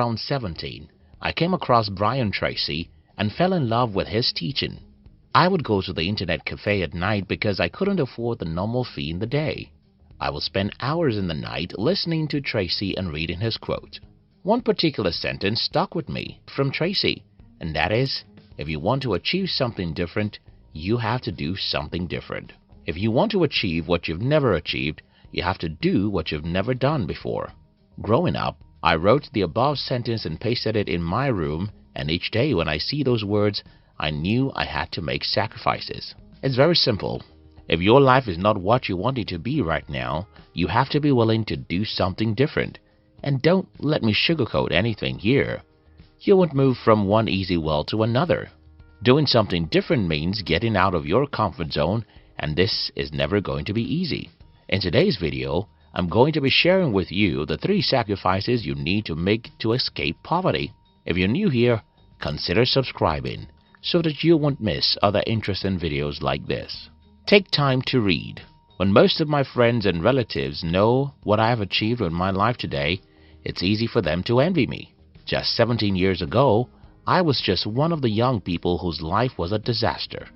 Around 17, I came across Brian Tracy and fell in love with his teaching. I would go to the internet cafe at night because I couldn't afford the normal fee in the day. I would spend hours in the night listening to Tracy and reading his quote. One particular sentence stuck with me from Tracy, and that is, if you want to achieve something different, you have to do something different. If you want to achieve what you've never achieved, you have to do what you've never done before. Growing up, I wrote the above sentence and pasted it in my room, and each day when I see those words, I knew I had to make sacrifices. It's very simple. If your life is not what you want it to be right now, you have to be willing to do something different. And don't let me sugarcoat anything here. You won't move from one easy well to another. Doing something different means getting out of your comfort zone, and this is never going to be easy. In today's video, I'm going to be sharing with you the 3 sacrifices you need to make to escape poverty. If you're new here, consider subscribing so that you won't miss other interesting videos like this. Take time to read. When most of my friends and relatives know what I have achieved in my life today, it's easy for them to envy me. Just 17 years ago, I was just one of the young people whose life was a disaster.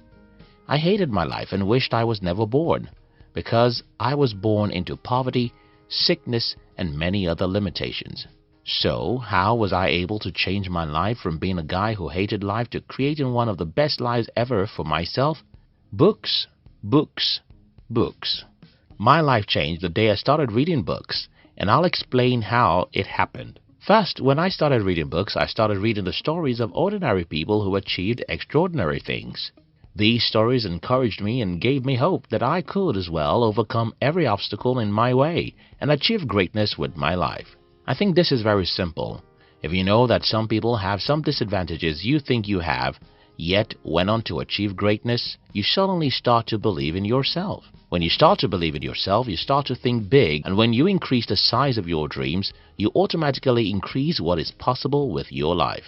I hated my life and wished I was never born, because I was born into poverty, sickness, and many other limitations. So, how was I able to change my life from being a guy who hated life to creating one of the best lives ever for myself? Books, books, books. My life changed the day I started reading books, and I'll explain how it happened. First, when I started reading books, I started reading the stories of ordinary people who achieved extraordinary things. These stories encouraged me and gave me hope that I could as well overcome every obstacle in my way and achieve greatness with my life. I think this is very simple. If you know that some people have some disadvantages you think you have, yet went on to achieve greatness, you suddenly start to believe in yourself. When you start to believe in yourself, you start to think big, and when you increase the size of your dreams, you automatically increase what is possible with your life.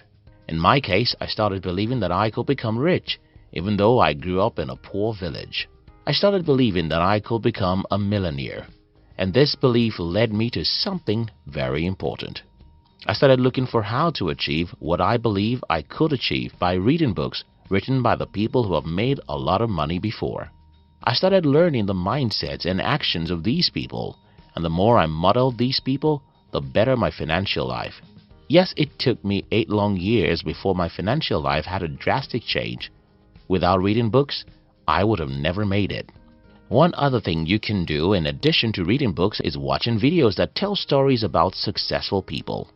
In my case, I started believing that I could become rich, even though I grew up in a poor village. I started believing that I could become a millionaire, and this belief led me to something very important. I started looking for how to achieve what I believe I could achieve by reading books written by the people who have made a lot of money before. I started learning the mindsets and actions of these people, and the more I modeled these people, the better my financial life. Yes, it took me 8 long years before my financial life had a drastic change. Without reading books, I would have never made it. One other thing you can do in addition to reading books is watching videos that tell stories about successful people.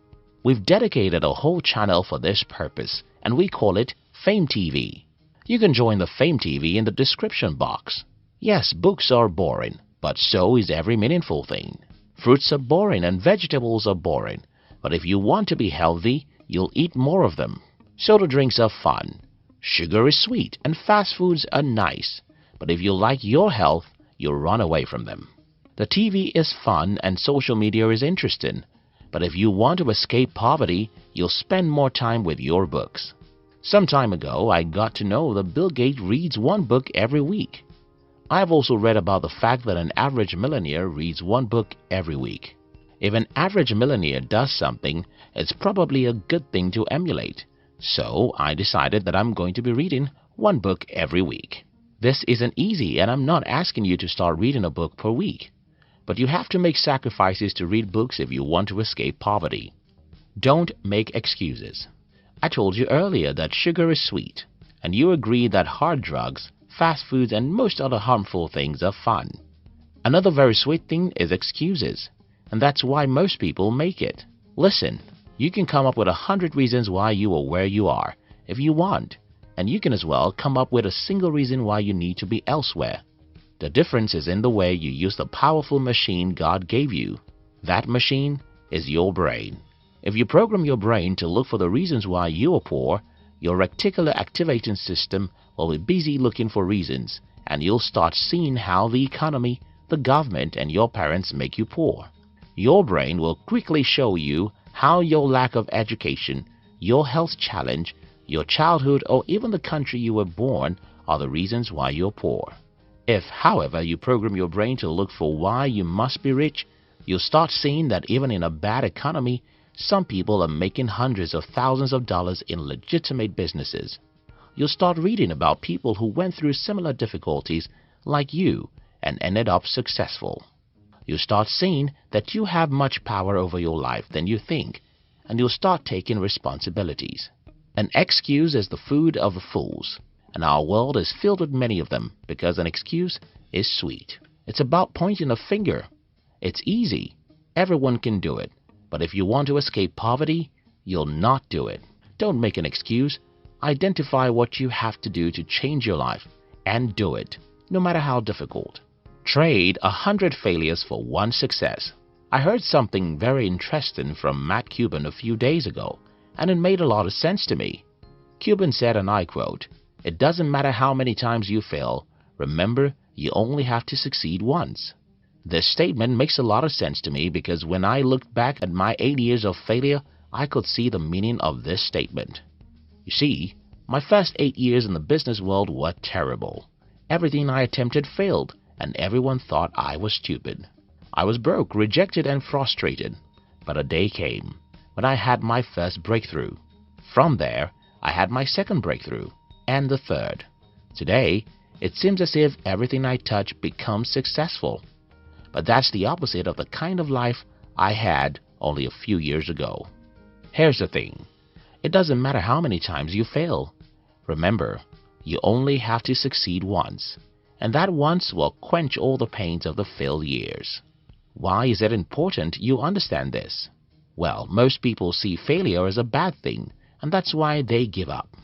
We've dedicated a whole channel for this purpose, and we call it Fame TV. You can join the Fame TV in the description box. Yes, books are boring, but so is every meaningful thing. Fruits are boring and vegetables are boring, but if you want to be healthy, you'll eat more of them. Soda drinks are fun. Sugar is sweet and fast foods are nice, but if you like your health, you'll run away from them. The TV is fun and social media is interesting, but if you want to escape poverty, you'll spend more time with your books. Some time ago, I got to know that Bill Gates reads 1 book every week. I've also read about the fact that an average millionaire reads 1 book every week. If an average millionaire does something, it's probably a good thing to emulate. So I decided that I'm going to be reading 1 book every week. This isn't easy, and I'm not asking you to start reading a book per week. But you have to make sacrifices to read books if you want to escape poverty. Don't make excuses. I told you earlier that sugar is sweet, and you agree that hard drugs, fast foods, and most other harmful things are fun. Another very sweet thing is excuses, and that's why most people make it. Listen. You can come up with 100 reasons why you are where you are, if you want, and you can as well come up with a single reason why you need to be elsewhere. The difference is in the way you use the powerful machine God gave you. That machine is your brain. If you program your brain to look for the reasons why you are poor, your reticular activating system will be busy looking for reasons, and you'll start seeing how the economy, the government, and your parents make you poor. Your brain will quickly show you how your lack of education, your health challenge, your childhood, or even the country you were born are the reasons why you're poor. If, however, you program your brain to look for why you must be rich, you'll start seeing that even in a bad economy, Some people are making hundreds of thousands of dollars in legitimate businesses. You'll start reading about people who went through similar difficulties like you and ended up successful. You'll start seeing that you have much power over your life than you think, and you'll start taking responsibilities. An excuse is the food of the fools, and our world is filled with many of them because an excuse is sweet. It's about pointing a finger. It's easy. Everyone can do it. But if you want to escape poverty, you'll not do it. Don't make an excuse. Identify what you have to do to change your life and do it, no matter how difficult. Trade 100 failures for 1 success. I heard something very interesting from Matt Cuban a few days ago, and it made a lot of sense to me. Cuban said, and I quote, "It doesn't matter how many times you fail. Remember, you only have to succeed once." This statement makes a lot of sense to me because when I looked back at my 8 years of failure, I could see the meaning of this statement. You see, my first 8 years in the business world were terrible. Everything I attempted failed, and everyone thought I was stupid. I was broke, rejected, and frustrated. But a day came when I had my first breakthrough. From there, I had my second breakthrough, and the third. Today, it seems as if everything I touch becomes successful. But that's the opposite of the kind of life I had only a few years ago. Here's the thing. It doesn't matter how many times you fail. Remember, you only have to succeed once, and that once will quench all the pains of the failed years. Why is it important you understand this? Well, most people see failure as a bad thing, and that's why they give up.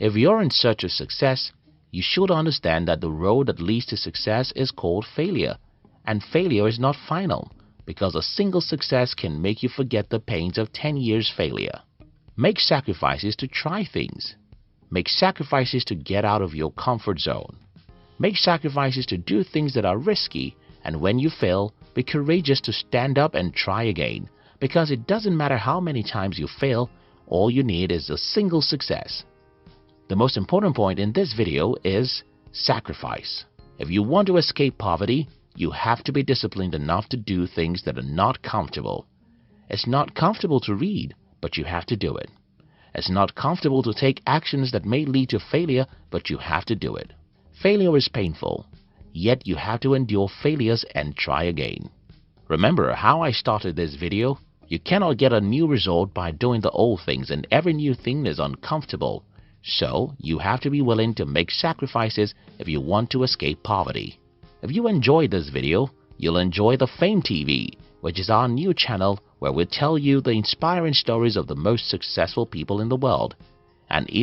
If you're in search of success, you should understand that the road that leads to success is called failure. And failure is not final, because a single success can make you forget the pains of 10 years failure. Make sacrifices to try things. Make sacrifices to get out of your comfort zone. Make sacrifices to do things that are risky, and when you fail, be courageous to stand up and try again, because it doesn't matter how many times you fail, all you need is a single success. The most important point in this video is sacrifice. If you want to escape poverty, you have to be disciplined enough to do things that are not comfortable. It's not comfortable to read, but you have to do it. It's not comfortable to take actions that may lead to failure, but you have to do it. Failure is painful, yet you have to endure failures and try again. Remember how I started this video? You cannot get a new result by doing the old things, and every new thing is uncomfortable. So, you have to be willing to make sacrifices if you want to escape poverty. If you enjoyed this video, you'll enjoy the Fame TV, which is our new channel where we tell you the inspiring stories of the most successful people in the world. And if